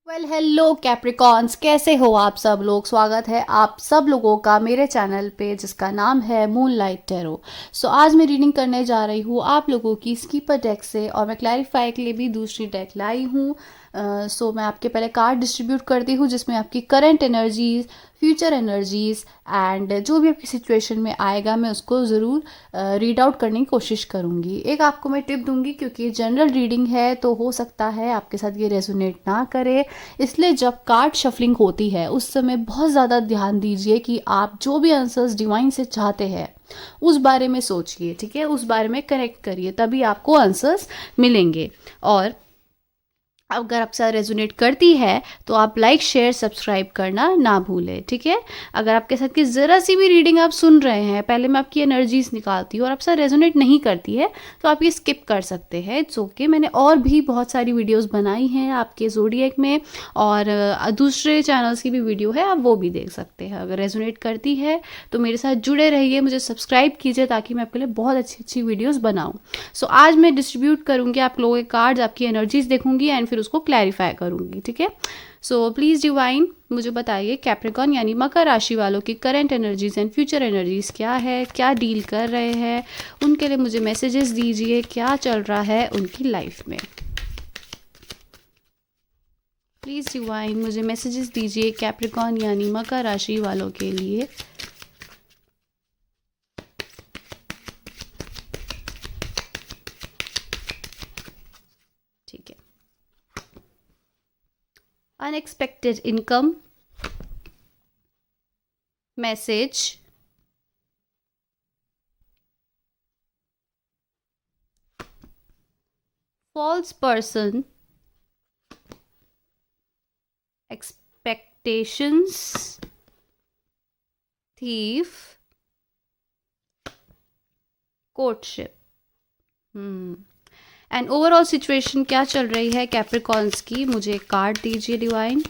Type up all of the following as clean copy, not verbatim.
Hello Capricorns, कैसे हो आप सब लोग। स्वागत है आप सब लोगों का मेरे चैनल पे जिसका नाम है मूनलाइट टैरो। आज मैं रीडिंग करने जा रही हूँ आप लोगों की स्कीपर डेक से, और मैं क्लैरिफाई के लिए भी दूसरी डेक लाई हूँ। मैं आपके पहले कार्ड डिस्ट्रीब्यूट करती हूँ जिसमें आपकी current energies, future energies and जो भी आपकी सिचुएशन में आएगा मैं उसको ज़रूर रीड आउट करने की कोशिश करूँगी। एक आपको मैं टिप दूंगी, क्योंकि जनरल रीडिंग है तो हो सकता है आपके साथ ये रेजोनेट ना करे, इसलिए जब कार्ड शफलिंग होती है उस समय बहुत ज़्यादा ध्यान दीजिए कि आप जो भी आंसर्स डिवाइन से चाहते हैं उस बारे में सोचिए, ठीक है, उस बारे में कनेक्ट करिए, तभी आपको आंसर्स मिलेंगे। और अगर आपके साथ रेजोनेट करती है तो आप लाइक शेयर सब्सक्राइब करना ना भूलें, ठीक है। अगर आपके साथ की ज़रा सी भी रीडिंग आप सुन रहे हैं, पहले मैं आपकी एनर्जीज निकालती हूँ और आपके साथ रेजोनेट नहीं करती है तो आप ये स्किप कर सकते हैं, इट्स ओके। मैंने और भी बहुत सारी वीडियोस बनाई हैं आपके ज़ोडिएक में, और दूसरे चैनल्स की भी वीडियो है, आप वो भी देख सकते हैं। अगर रेजोनेट करती है तो मेरे साथ जुड़े रहिए, मुझे सब्सक्राइब कीजिए ताकि मैं आपके लिए बहुत अच्छी अच्छी वीडियोज़ बनाऊँ। आज मैं डिस्ट्रीब्यूट करूँगी आप लोगों के कार्ड्स, आपकी एनर्जीज देखूंगी एंड फिर उसको क्लैरिफाई करूंगी, ठीक है। प्लीज़ डिवाइन मुझे बताइए कैप्रिकॉन यानी मकर राशि वालों की current energies and future energies क्या है, क्या डील कर रहे हैं, उनके लिए मुझे मैसेजेस दीजिए, क्या चल रहा है उनकी लाइफ में। प्लीज़ डिवाइन मुझे मैसेजेस दीजिए कैप्रिकॉन यानी मकर राशि वालों के लिए। ठीक है। Unexpected income, message, false person, expectations, thief, courtship. And overall situation क्या चल रही है कैप्रिकॉन्स की, मुझे एक कार्ड दीजिए डिवाइन।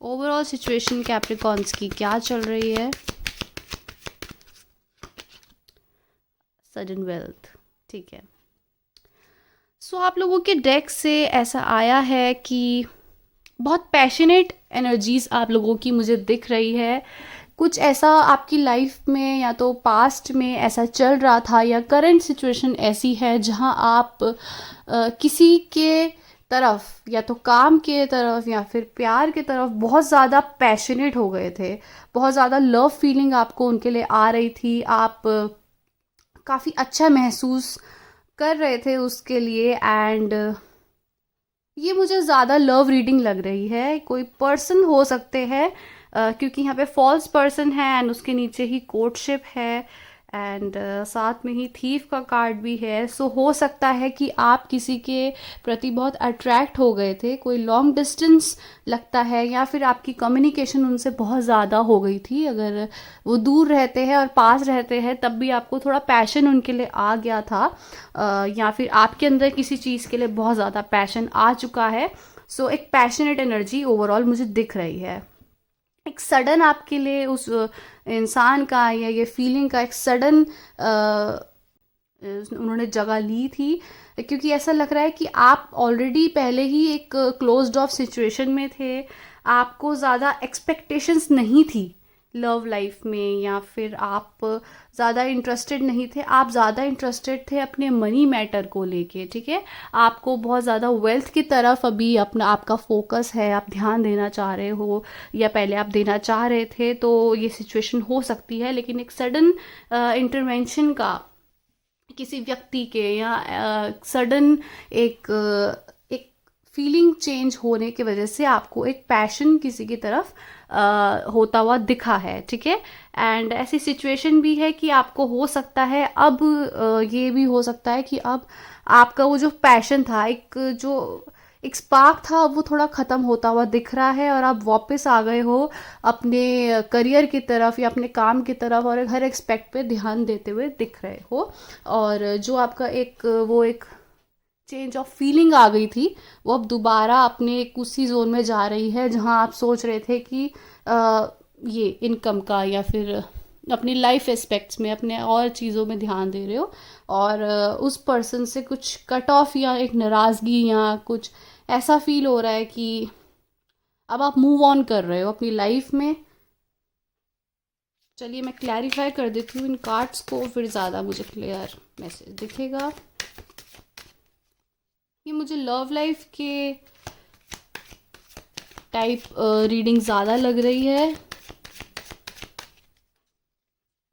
ओवरऑल सिचुएशन कैप्रिकॉन्स की क्या चल रही है। सडन वेल्थ, ठीक है। आप लोगों के डेक से ऐसा आया है कि बहुत पैशनेट एनर्जीज आप लोगों की मुझे दिख रही है। कुछ ऐसा आपकी लाइफ में या तो पास्ट में ऐसा चल रहा था, या करंट सिचुएशन ऐसी है जहां आप किसी के तरफ, या तो काम के तरफ या फिर प्यार के तरफ बहुत ज़्यादा पैशनेट हो गए थे, बहुत ज़्यादा लव फीलिंग आपको उनके लिए आ रही थी, आप काफ़ी अच्छा महसूस कर रहे थे उसके लिए। एंड ये मुझे ज़्यादा लव रीडिंग लग रही है, कोई पर्सन हो सकते हैं, क्योंकि यहाँ पे फॉल्स पर्सन है एंड उसके नीचे ही कोर्टशिप है एंड साथ में ही थीफ का कार्ड भी है। हो सकता है कि आप किसी के प्रति बहुत अट्रैक्ट हो गए थे, कोई लॉन्ग डिस्टेंस लगता है, या फिर आपकी कम्युनिकेशन उनसे बहुत ज़्यादा हो गई थी। अगर वो दूर रहते हैं और पास रहते हैं तब भी आपको थोड़ा पैशन उनके लिए आ गया था, या फिर आपके अंदर किसी चीज़ के लिए बहुत ज़्यादा पैशन आ चुका है। एक पैशनेट एनर्जी ओवरऑल मुझे दिख रही है। एक सडन आपके लिए उस इंसान का या ये फीलिंग का एक सडन उन्होंने जगह ली थी, क्योंकि ऐसा लग रहा है कि आप ऑलरेडी पहले ही एक क्लोज्ड ऑफ सिचुएशन में थे, आपको ज़्यादा एक्सपेक्टेशंस नहीं थी लव लाइफ में, या फिर आप ज़्यादा इंटरेस्टेड नहीं थे, आप ज़्यादा इंटरेस्टेड थे अपने मनी मैटर को लेके, ठीक है। आपको बहुत ज़्यादा वेल्थ की तरफ अभी अपना आपका फोकस है, आप ध्यान देना चाह रहे हो या पहले आप देना चाह रहे थे, तो ये सिचुएशन हो सकती है। लेकिन एक सडन इंटरवेंशन का किसी व्यक्ति के, या सडन एक एक फीलिंग चेंज होने की वजह से आपको एक पैशन किसी की तरफ होता हुआ दिखा है, ठीक है। एंड ऐसी सिचुएशन भी है कि आपको हो सकता है अब ये भी हो सकता है कि अब आपका वो जो पैशन था, एक स्पार्क था, वो थोड़ा ख़त्म होता हुआ दिख रहा है, और आप वापस आ गए हो अपने करियर की तरफ या अपने काम की तरफ, और हर एक्सपेक्ट पे ध्यान देते हुए दिख रहे हो। और जो आपका एक चेंज ऑफ फीलिंग आ गई थी, वो अब दोबारा अपने एक उसी जोन में जा रही है जहां आप सोच रहे थे कि ये इनकम का या फिर अपनी लाइफ एस्पेक्ट्स में, अपने और चीज़ों में ध्यान दे रहे हो, और उस पर्सन से कुछ कट ऑफ या एक नाराज़गी या कुछ ऐसा फील हो रहा है कि अब आप मूव ऑन कर रहे हो अपनी लाइफ में। चलिए मैं क्लैरिफाई कर देती हूँ इन कार्ड्स को, फिर ज़्यादा मुझे क्लियर मैसेज दिखेगा। ये मुझे लव लाइफ के टाइप रीडिंग ज़्यादा लग रही है।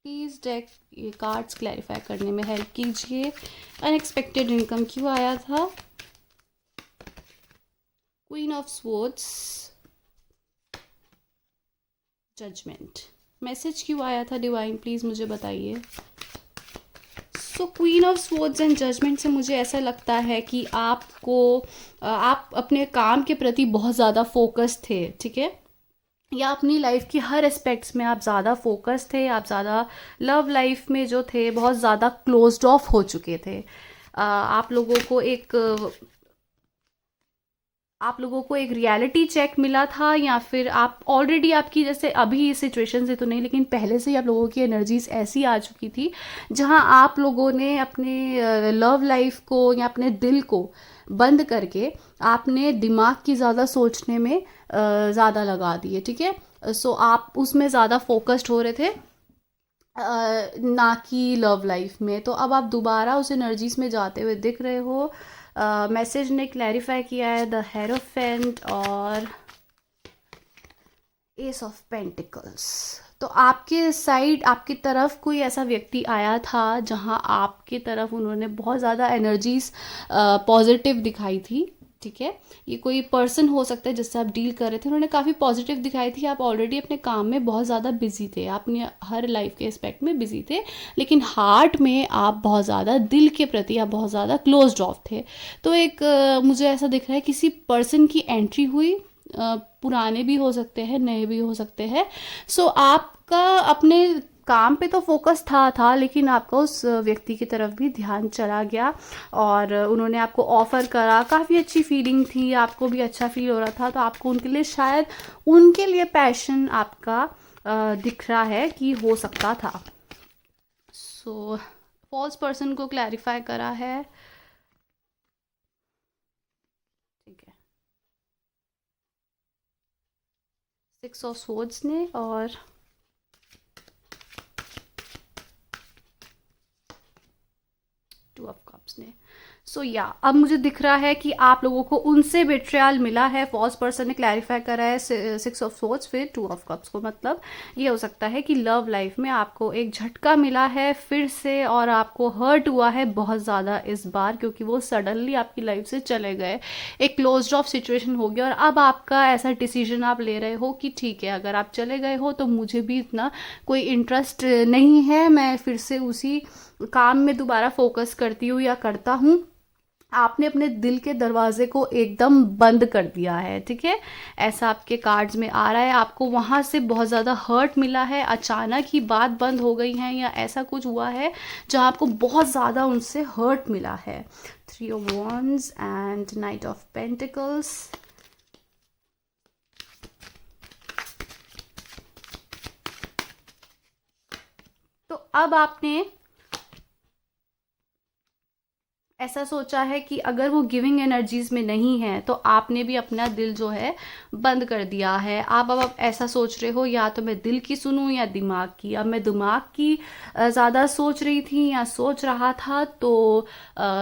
प्लीज़ डेक ये कार्ड्स क्लैरिफाई करने में हेल्प कीजिए। अनएक्सपेक्टेड इनकम क्यों आया था? Queen of swords, judgement, message क्यों आया था डिवाइन, प्लीज़ मुझे बताइए। So queen of swords and judgement से मुझे ऐसा लगता है कि आप अपने काम के प्रति बहुत ज़्यादा फोकस थे, ठीक है, या अपनी लाइफ की हर एस्पेक्ट्स में आप ज़्यादा फोकस थे, आप ज़्यादा लव लाइफ में जो थे बहुत ज़्यादा क्लोज्ड ऑफ हो चुके थे। आप लोगों को एक रियलिटी चेक मिला था, या फिर आप ऑलरेडी आपकी, जैसे अभी इस सिचुएशन से तो नहीं, लेकिन पहले से ही आप लोगों की एनर्जीज ऐसी आ चुकी थी जहां आप लोगों ने अपने लव लाइफ को या अपने दिल को बंद करके आपने दिमाग की ज़्यादा सोचने में ज़्यादा लगा दिए, ठीक है। सो आप उसमें ज़्यादा फोकस्ड हो रहे थे, ना कि लव लाइफ में। तो अब आप दोबारा उस एनर्जीज में जाते हुए दिख रहे हो। मैसेज ने क्लैरिफाई किया है द हेरोफेंट और एस ऑफ पेंटिकल्स। तो आपके साइड, आपकी तरफ कोई ऐसा व्यक्ति आया था जहां आपकी तरफ उन्होंने बहुत ज़्यादा एनर्जीज पॉजिटिव दिखाई थी, ठीक है। ये कोई पर्सन हो सकता है जिससे आप डील कर रहे थे, उन्होंने काफ़ी पॉजिटिव दिखाई थी। आप ऑलरेडी अपने काम में बहुत ज़्यादा बिजी थे, आप अपने हर लाइफ के एस्पेक्ट में बिजी थे, लेकिन हार्ट में आप बहुत ज़्यादा, दिल के प्रति आप बहुत ज़्यादा क्लोज्ड ऑफ थे। तो एक मुझे ऐसा दिख रहा है किसी पर्सन की एंट्री हुई, पुराने भी हो सकते हैं, नए भी हो सकते हैं। सो आपका अपने काम पे तो फोकस था, लेकिन आपका उस व्यक्ति की तरफ भी ध्यान चला गया और उन्होंने आपको ऑफ़र करा, काफ़ी अच्छी फीलिंग थी, आपको भी अच्छा फील हो रहा था। तो आपको उनके लिए, शायद उनके लिए पैशन आपका दिख रहा है कि हो सकता था। सो फॉल्स पर्सन को क्लैरिफाई करा है, ठीक है, 6 ऑफ स्वॉर्ड्स ने और 2 ऑफ कप्स ने। सो अब मुझे दिख रहा है कि आप लोगों को उनसे बेट्रियल मिला है। फॉल्स पर्सन ने क्लैरिफाई करा है 6 ऑफ स्वॉर्ड्स फिर 2 ऑफ कप्स को। मतलब ये हो सकता है कि लव लाइफ में आपको एक झटका मिला है फिर से, और आपको हर्ट हुआ है बहुत ज़्यादा इस बार, क्योंकि वो सडनली आपकी लाइफ से चले गए, एक क्लोज्ड ऑफ सिचुएशन हो गया। और अब आपका ऐसा डिसीजन आप ले रहे हो कि ठीक है, अगर आप चले गए हो तो मुझे भी इतना कोई इंटरेस्ट नहीं है, मैं फिर से उसी काम में दोबारा फोकस करती हूँ या करता हूँ। आपने अपने दिल के दरवाजे को एकदम बंद कर दिया है, ठीक है, ऐसा आपके कार्ड्स में आ रहा है। आपको वहाँ से बहुत ज़्यादा हर्ट मिला है, अचानक ही बात बंद हो गई है, या ऐसा कुछ हुआ है जहाँ आपको बहुत ज़्यादा उनसे हर्ट मिला है। 3 of wands and night of pentacles. तो अब आपने ऐसा सोचा है कि अगर वो गिविंग एनर्जीज में नहीं है तो आपने भी अपना दिल जो है बंद कर दिया है। आप अब ऐसा सोच रहे हो, या तो मैं दिल की सुनूं या दिमाग की। अब मैं दिमाग की ज़्यादा सोच रही थी या सोच रहा था, तो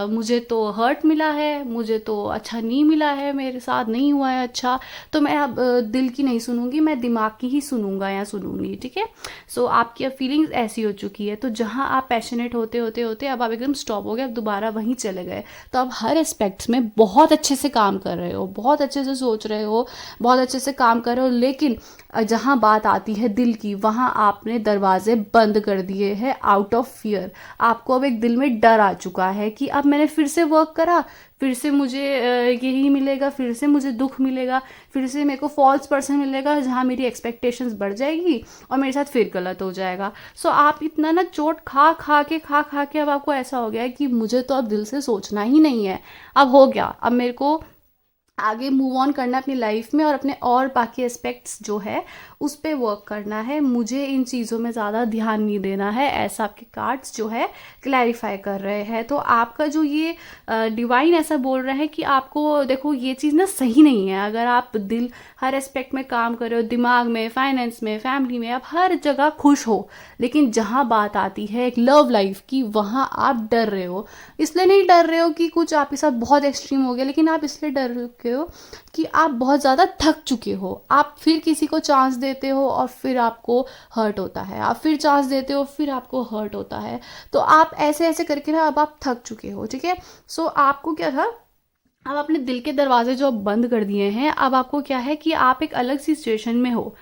मुझे तो हर्ट मिला है, मुझे तो अच्छा नहीं मिला है, मेरे साथ नहीं हुआ है अच्छा, तो मैं अब दिल की नहीं सुनूंगी, मैं दिमाग की ही सुनूंगा या सुनूंगी, ठीक है। सो आपकी अब फीलिंग्स ऐसी हो चुकी है। तो जहाँ आप पैशनेट होते होते होते अब आप एकदम स्टॉप हो गए, अब दोबारा वहीं चले गए। तो आप हर एस्पेक्ट्स में बहुत अच्छे से काम कर रहे हो, बहुत अच्छे से सोच रहे हो, बहुत अच्छे से काम कर रहे हो, लेकिन जहाँ बात आती है दिल की, वहाँ आपने दरवाजे बंद कर दिए हैं आउट ऑफ फियर। आपको अब एक दिल में डर आ चुका है कि अब मैंने फिर से वर्क करा, फिर से मुझे यही मिलेगा, फिर से मुझे दुख मिलेगा, फिर से मेरे को फॉल्स पर्सन मिलेगा जहाँ मेरी एक्सपेक्टेशंस बढ़ जाएगी और मेरे साथ फिर गलत हो जाएगा। सो आप इतना ना चोट खा के अब आपको ऐसा हो गया है कि मुझे तो अब दिल से सोचना ही नहीं है, अब हो गया, अब मेरे को आगे मूव ऑन करना है अपनी लाइफ में और अपने और बाकी एस्पेक्ट्स जो है उस पे वर्क करना है, मुझे इन चीज़ों में ज़्यादा ध्यान नहीं देना है, ऐसा आपके कार्ड्स जो है क्लैरिफाई कर रहे हैं। तो आपका जो ये डिवाइन ऐसा बोल रहा है कि आपको देखो ये चीज़ ना सही नहीं है। अगर आप दिल हर एस्पेक्ट में काम कर रहे हो, दिमाग में, फाइनेंस में, फैमिली में, आप हर जगह खुश हो, लेकिन जहाँ बात आती है एक लव लाइफ की वहाँ आप डर रहे हो। इसलिए नहीं डर रहे हो कि कुछ आपके साथ बहुत एक्सट्रीम हो गया, लेकिन आप इसलिए डर रहे हो कि आप बहुत ज़्यादा थक चुके हो। आप फिर किसी को चांस देते हो और फिर आपको हर्ट होता है, आप फिर चांस देते हो फिर आपको हर्ट होता है। तो आप ऐसे ऐसे करके ना अब आप थक चुके हो, ठीक है। सो आपको क्या था, अब अपने दिल के दरवाजे जो अब बंद कर दिए हैं, अब आपको क्या है कि आप एक अलग सी सिचुएशन में हो।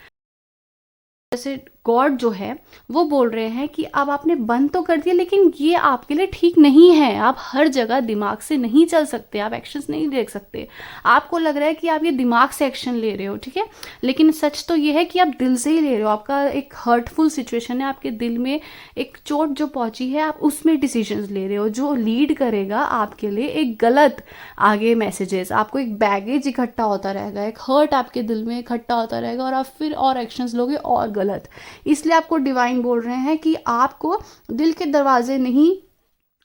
जैसे गॉड जो है वो बोल रहे हैं कि अब आपने बंद तो कर दिया, लेकिन ये आपके लिए ठीक नहीं है। आप हर जगह दिमाग से नहीं चल सकते, आप एक्शंस नहीं देख सकते। आपको लग रहा है कि आप ये दिमाग से एक्शन ले रहे हो, ठीक है, लेकिन सच तो ये है कि आप दिल से ही ले रहे हो। आपका एक हर्टफुल सिचुएशन है, आपके दिल में एक चोट जो पहुंची है, आप उसमें डिसीजंस ले रहे हो जो लीड करेगा आपके लिए एक गलत आगे मैसेजेस। आपको एक बैगेज इकट्ठा होता रहेगा, एक हर्ट आपके दिल में इकट्ठा होता रहेगा और आप फिर और एक्शंस लोगे और गलत। इसलिए आपको डिवाइन बोल रहे हैं कि आपको दिल के दरवाजे नहीं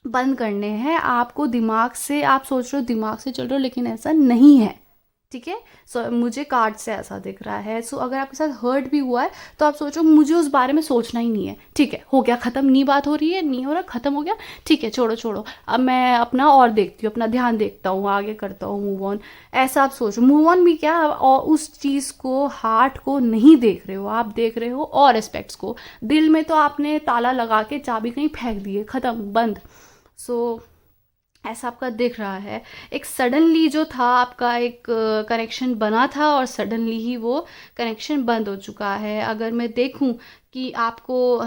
बंद करने हैं, आपको दिमाग से, आप सोच रहे हो दिमाग से चल रहे हो, लेकिन ऐसा नहीं है, ठीक है। सो मुझे कार्ड से ऐसा दिख रहा है। सो अगर आपके साथ हर्ट भी हुआ है तो आप सोचो मुझे उस बारे में सोचना ही नहीं है, ठीक है, हो गया खत्म, नहीं बात हो रही है, नहीं हो रहा, खत्म हो गया, ठीक है, छोड़ो छोड़ो, अब मैं अपना और देखती हूँ, अपना ध्यान देखता हूँ, आगे करता हूँ, मूव ऑन। ऐसा आप सोचो, मूव ऑन भी क्या, और उस चीज़ को, हार्ट को नहीं देख रहे हो, आप देख रहे हो और एस्पेक्ट्स को। दिल में तो आपने ताला लगा के चाबी कहीं फेंक दी है, खत्म, बंद। सो ऐसा आपका दिख रहा है। एक सडनली जो था आपका एक कनेक्शन बना था और सडनली ही वो कनेक्शन बंद हो चुका है। अगर मैं देखूं कि आपको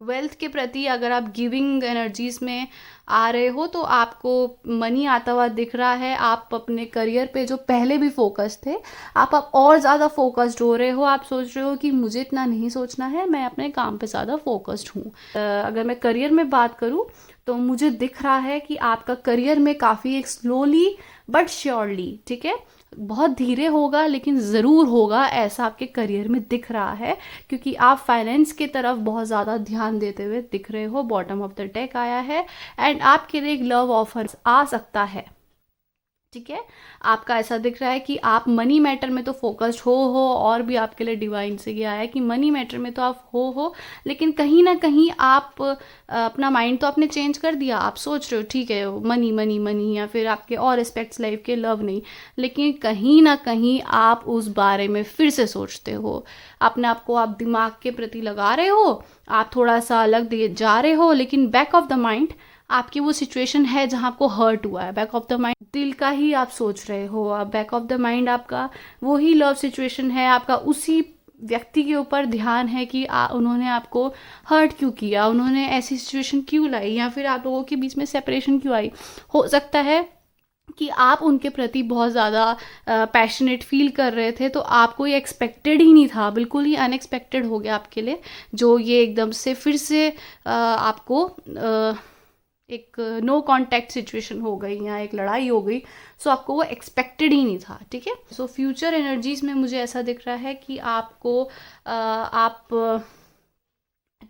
वेल्थ के प्रति अगर आप गिविंग एनर्जीज में आ रहे हो तो आपको मनी आता हुआ दिख रहा है। आप अपने करियर पे जो पहले भी फोकस थे, आप अब और ज़्यादा फोकस्ड हो रहे हो। आप सोच रहे हो कि मुझे इतना नहीं सोचना है, मैं अपने काम पे ज़्यादा फोकस्ड हूँ। अगर मैं करियर में बात करूँ तो मुझे दिख रहा है कि आपका करियर में काफ़ी एक स्लोली बट श्योरली, ठीक है, बहुत धीरे होगा लेकिन ज़रूर होगा, ऐसा आपके करियर में दिख रहा है। क्योंकि आप फाइनेंस की तरफ बहुत ज़्यादा ध्यान देते हुए दिख रहे हो। बॉटम ऑफ द डेक आया है एंड आपके लिए एक लव ऑफर आ सकता है, ठीक है। आपका ऐसा दिख रहा है कि आप मनी मैटर में तो फोकस्ड हो और भी आपके लिए डिवाइन से ये आया है कि मनी मैटर में तो आप हो, लेकिन कहीं ना कहीं आप अपना माइंड तो आपने चेंज कर दिया। आप सोच रहे हो ठीक है मनी मनी मनी, या फिर आपके और एस्पेक्ट्स लाइफ के, लव नहीं, लेकिन कहीं ना कहीं आप उस बारे में फिर से सोचते हो। अपने आप को आप दिमाग के प्रति लगा रहे हो, आप थोड़ा सा अलग जा रहे हो, लेकिन बैक ऑफ द माइंड आपकी वो सिचुएशन है जहाँ आपको हर्ट हुआ है। बैक ऑफ द माइंड दिल का ही आप सोच रहे हो। अब बैक ऑफ द माइंड आपका वो ही लव सिचुएशन है, आपका उसी व्यक्ति के ऊपर ध्यान है कि उन्होंने आपको हर्ट क्यों किया, उन्होंने ऐसी सिचुएशन क्यों लाई, या फिर आप लोगों के बीच में सेपरेशन क्यों आई। हो सकता है कि आप उनके प्रति बहुत ज़्यादा पैशनेट फील कर रहे थे, तो आपको ये एक्सपेक्टेड ही नहीं था, बिल्कुल ही अनएक्सपेक्टेड हो गया आपके लिए, जो ये एकदम से फिर से आपको एक नो कांटेक्ट सिचुएशन हो गई या एक लड़ाई हो गई। सो आपको वो एक्सपेक्टेड ही नहीं था, ठीक है। सो फ्यूचर एनर्जीज में मुझे ऐसा दिख रहा है कि आपको आप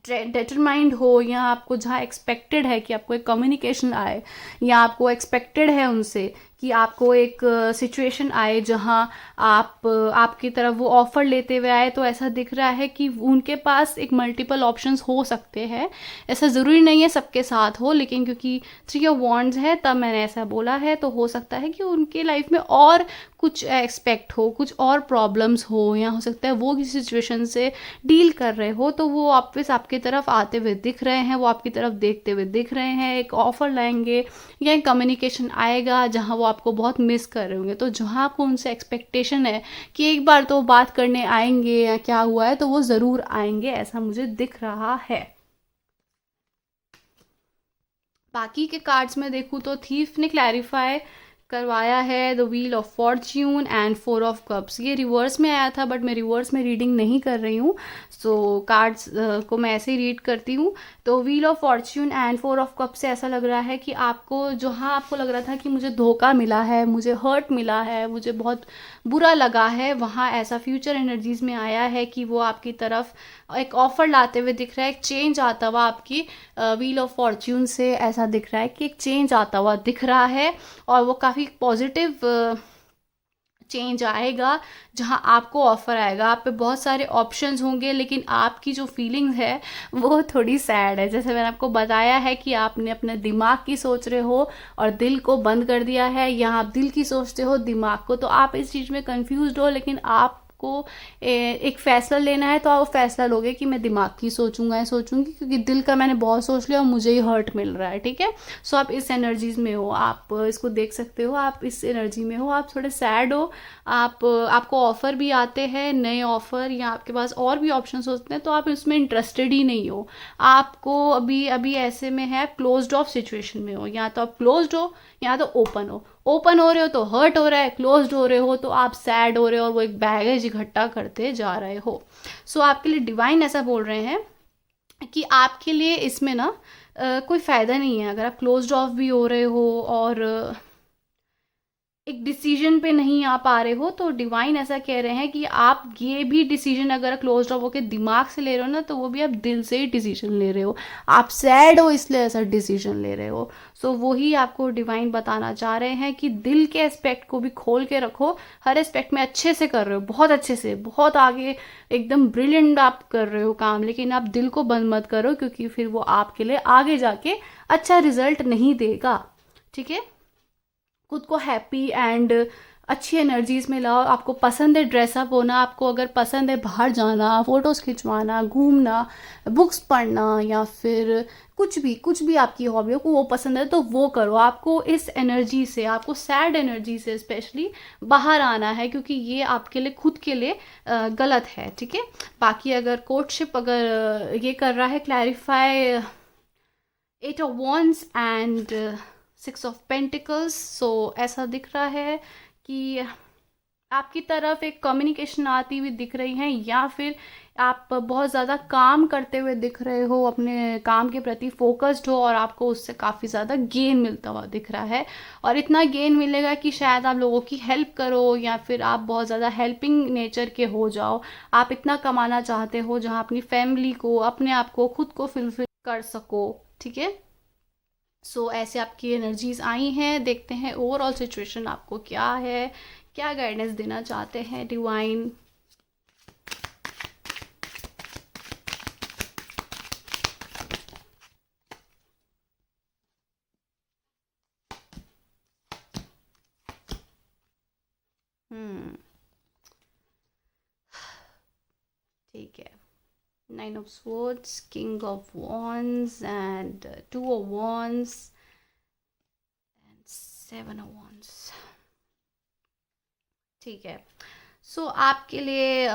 डिटरमाइंड हो, या आपको जहाँ एक्सपेक्टेड है कि आपको एक कम्युनिकेशन आए, या आपको एक्सपेक्टेड है उनसे कि आपको एक सिचुएशन आए जहाँ आपकी तरफ वो ऑफर लेते हुए आए, तो ऐसा दिख रहा है कि उनके पास एक मल्टीपल ऑप्शंस हो सकते हैं। ऐसा ज़रूरी नहीं है सबके साथ हो, लेकिन क्योंकि 3 ऑफ वॉन्ड्स है तब मैंने ऐसा बोला है। तो हो सकता है कि उनके लाइफ में और कुछ एक्सपेक्ट हो, कुछ और प्रॉब्लम्स हो, या हो सकता है वो किसी सिचुएशन से डील कर रहे हो, तो वो वापस आपकी तरफ आते हुए दिख रहे हैं, वो आपकी तरफ देखते हुए दिख रहे हैं। एक ऑफर लाएंगे या एक कम्युनिकेशन आएगा जहाँ वो आपको बहुत मिस कर रहे होंगे। तो जहाँ आपको उनसे एक्सपेक्टेशन है कि एक बार तो बात करने आएंगे या क्या हुआ है, तो वो ज़रूर आएंगे, ऐसा मुझे दिख रहा है। बाकी के कार्ड्स में देखूँ तो थीफ ने क्लैरिफाई करवाया है the wheel of Fortune and 4 of cups. ये रिवर्स में आया था बट मैं रिवर्स में रीडिंग नहीं कर रही हूँ, सो कार्ड्स को मैं ऐसे ही रीड करती हूँ। तो wheel of Fortune and 4 of cup से ऐसा लग रहा है कि आपको जहाँ आपको लग रहा था कि मुझे धोखा मिला है, मुझे हर्ट मिला है, मुझे बहुत बुरा लगा है, वहाँ ऐसा फ्यूचर एनर्जीज में आया है कि वो आपकी तरफ एक ऑफर लाते हुए दिख रहा है, एक चेंज आता हुआ आपकी व्हील ऑफ फॉर्च्यून से ऐसा दिख रहा है कि एक चेंज आता हुआ दिख रहा है और वो काफ़ी पॉजिटिव चेंज आएगा जहां आपको ऑफर आएगा। आप पे बहुत सारे ऑप्शंस होंगे लेकिन आपकी जो फीलिंग्स है वो थोड़ी सैड है। जैसे मैंने आपको बताया है कि आपने अपने दिमाग की सोच रहे हो और दिल को बंद कर दिया है, या आप दिल की सोचते हो दिमाग को, तो आप इस चीज़ में कंफ्यूज हो। लेकिन आपको एक फैसला लेना है तो आप वो फैसला लोगे कि मैं दिमाग की सोचूंगा या सोचूंगी, क्योंकि दिल का मैंने बहुत सोच लिया और मुझे ही हर्ट मिल रहा है। ठीक है, सो आप इस एनर्जीज में हो, आप इसको देख सकते हो, आप इस एनर्जी में हो, आप थोड़े सैड हो, आपको ऑफर भी आते हैं नए ऑफर, या आपके पास और भी ऑप्शंस होते हैं तो आप इसमें इंटरेस्टेड ही नहीं हो। आपको अभी अभी ऐसे में है क्लोज्ड ऑफ सिचुएशन में हो, या तो आप क्लोज्ड हो या तो ओपन हो। ओपन हो रहे हो तो हर्ट हो रहा है, क्लोज्ड हो रहे हो तो आप सैड हो रहे हो और वो एक बैगेज इकट्ठा करते जा रहे हो। सो आपके लिए डिवाइन ऐसा बोल रहे हैं कि आपके लिए इसमें ना कोई फ़ायदा नहीं है अगर आप क्लोज्ड ऑफ भी हो रहे हो और एक डिसीजन पे नहीं आ पा रहे हो। तो डिवाइन ऐसा कह रहे हैं कि आप ये भी डिसीजन अगर क्लोज्ड ऑफ होकर दिमाग से ले रहे हो ना, तो वो भी आप दिल से ही डिसीजन ले रहे हो। आप सैड हो इसलिए ऐसा डिसीजन ले रहे हो। सो वही आपको डिवाइन बताना चाह रहे हैं कि दिल के एस्पेक्ट को भी खोल के रखो। हर एस्पेक्ट में अच्छे से कर रहे हो, बहुत अच्छे से, बहुत आगे एकदम ब्रिलियंट आप कर रहे हो काम, लेकिन आप दिल को बंद मत करो क्योंकि फिर वो आपके लिए आगे जाके अच्छा रिजल्ट नहीं देगा। ठीक है, खुद को हैप्पी एंड अच्छी एनर्जीज में लाओ। आपको पसंद है ड्रेसअप होना, आपको अगर पसंद है बाहर जाना, फोटोज़ खिंचवाना, घूमना, बुक्स पढ़ना, या फिर कुछ भी आपकी हॉबी को वो पसंद है तो वो करो। आपको इस एनर्जी से, आपको सैड एनर्जी से स्पेशली बाहर आना है, क्योंकि ये आपके लिए खुद के लिए गलत है। ठीक है, बाकी अगर कोर्टशिप अगर ये कर रहा है clarify 8 of Wands and 6 of Pentacles, सो ऐसा दिख रहा है कि आपकी तरफ एक कम्युनिकेशन आती हुई दिख रही है, या फिर आप बहुत ज़्यादा काम करते हुए दिख रहे हो, अपने काम के प्रति फोकस्ड हो और आपको उससे काफ़ी ज़्यादा गेन मिलता हुआ दिख रहा है। और इतना गेन मिलेगा कि शायद आप लोगों की हेल्प करो, या फिर आप बहुत ज़्यादा हेल्पिंग नेचर के हो जाओ। आप इतना कमाना चाहते हो जहाँ अपनी फैमिली को, अपने आप को, खुद को फुलफिल कर सको। ठीक है, सो ऐसे आपकी एनर्जीज आई हैं। देखते हैं ओवरऑल सिचुएशन आपको क्या है, क्या गाइडेंस देना चाहते हैं डिवाइन। ठीक है, 9 of Swords, King of Wands and 2 of Wands and 7 of Wands। ठीक है, सो आपके लिए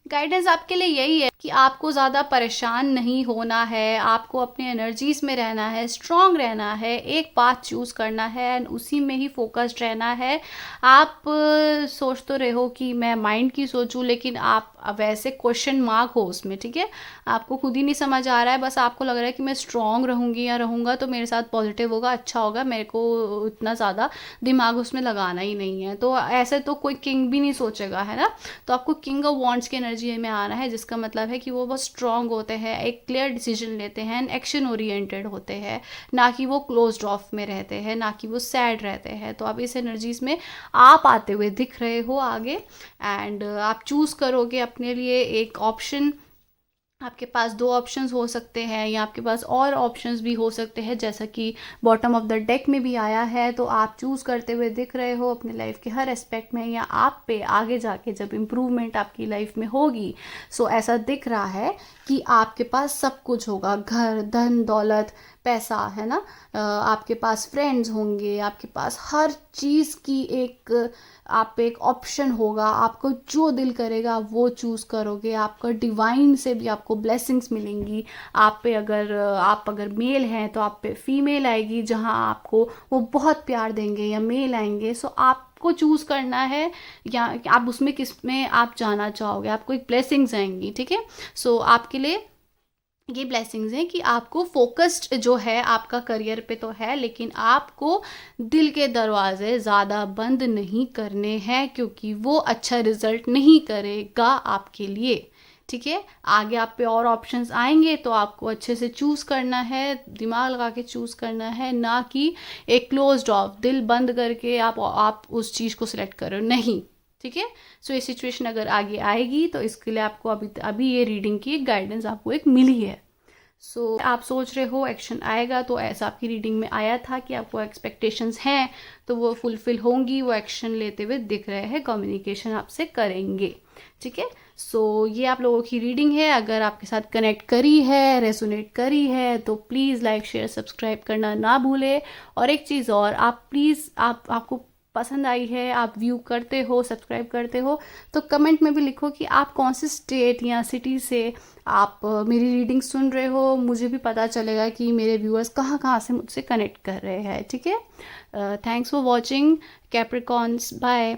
गाइडेंस आपके लिए यही है कि आपको ज़्यादा परेशान नहीं होना है, आपको अपनी एनर्जीज में रहना है, स्ट्रांग रहना है, एक पाथ चूज़ करना है एंड उसी में ही फोकस्ड रहना है। आप सोच तो रहे हो कि मैं माइंड की सोचूं, लेकिन आप वैसे क्वेश्चन मार्क हो उसमें। ठीक है, आपको खुद ही नहीं समझ आ रहा है, बस आपको लग रहा है कि मैं स्ट्रांग रहूँगी या रहूँगा तो मेरे साथ पॉजिटिव होगा, अच्छा होगा, मेरे को इतना ज़्यादा दिमाग उसमें लगाना ही नहीं है। तो ऐसे तो कोई किंग भी नहीं सोचेगा, है ना। तो आपको किंग ऑफ वॉन्ड्स की एनर्जी में आना है, जिसका मतलब है कि वो बहुत स्ट्रांग होते हैं, एक क्लियर डिसीजन लेते हैं, एक्शन ओरिएंटेड होते हैं, ना कि वो क्लोज्ड ऑफ में रहते हैं, ना कि वो सैड रहते हैं। तो अब इस एनर्जीज में आप आते हुए दिख रहे हो आगे, एंड आप चूज़ करोगे अपने लिए एक ऑप्शन। आपके पास 2 ऑप्शंस हो सकते हैं, या आपके पास और ऑप्शंस भी हो सकते हैं, जैसा कि बॉटम ऑफ द डेक में भी आया है। तो आप चूज़ करते हुए दिख रहे हो अपने लाइफ के हर एस्पेक्ट में, या आप पे आगे जाके जब इम्प्रूवमेंट आपकी लाइफ में होगी, सो ऐसा दिख रहा है कि आपके पास सब कुछ होगा, घर, धन, दौलत, पैसा है ना, आपके पास फ्रेंड्स होंगे, आपके पास हर चीज़ की एक ऑप्शन होगा, आपको जो दिल करेगा वो चूज़ करोगे, आपका डिवाइन से भी आपको ब्लेसिंग्स मिलेंगी। आप अगर मेल हैं तो आप पे फीमेल आएगी जहां आपको वो बहुत प्यार देंगे, या मेल आएंगे। सो आपको चूज़ करना है या आप उसमें किस में आप जाना चाहोगे, आपको एक ब्लेसिंग्स आएंगी, ठीक है। सो आपके लिए ये ब्लेसिंग्स हैं कि आपको फोकस्ड जो है आपका करियर पे तो है, लेकिन आपको दिल के दरवाजे ज़्यादा बंद नहीं करने हैं, क्योंकि वो अच्छा रिजल्ट नहीं करेगा आपके लिए, ठीक है। आगे आप पे और ऑप्शंस आएंगे तो आपको अच्छे से चूज़ करना है, दिमाग लगा के चूज़ करना है, ना कि एक क्लोज्ड ऑफ दिल बंद करके आप उस चीज़ को सिलेक्ट करो, नहीं, ठीक है। सो ये सिचुएशन अगर आगे आएगी तो इसके लिए आपको अभी ये रीडिंग की एक गाइडेंस आपको एक मिली है। सो आप सोच रहे हो एक्शन आएगा, तो ऐसा आपकी रीडिंग में आया था कि आपको एक्सपेक्टेशंस हैं तो वो फुलफिल होंगी, वो एक्शन लेते हुए दिख रहे हैं, कम्युनिकेशन आपसे करेंगे, ठीक है। सो ये आप लोगों की रीडिंग है। अगर आपके साथ कनेक्ट करी है, रेजोनेट करी है, तो प्लीज़ लाइक शेयर सब्सक्राइब करना ना भूले। और एक चीज़ और, आप प्लीज़ आपको पसंद आई है, आप व्यू करते हो, सब्सक्राइब करते हो, तो कमेंट में भी लिखो कि आप कौन से स्टेट या सिटी से आप मेरी रीडिंग सुन रहे हो। मुझे भी पता चलेगा कि मेरे व्यूअर्स कहाँ कहाँ से मुझसे कनेक्ट कर रहे हैं, ठीक है। Thanks for watching Capricorns, bye.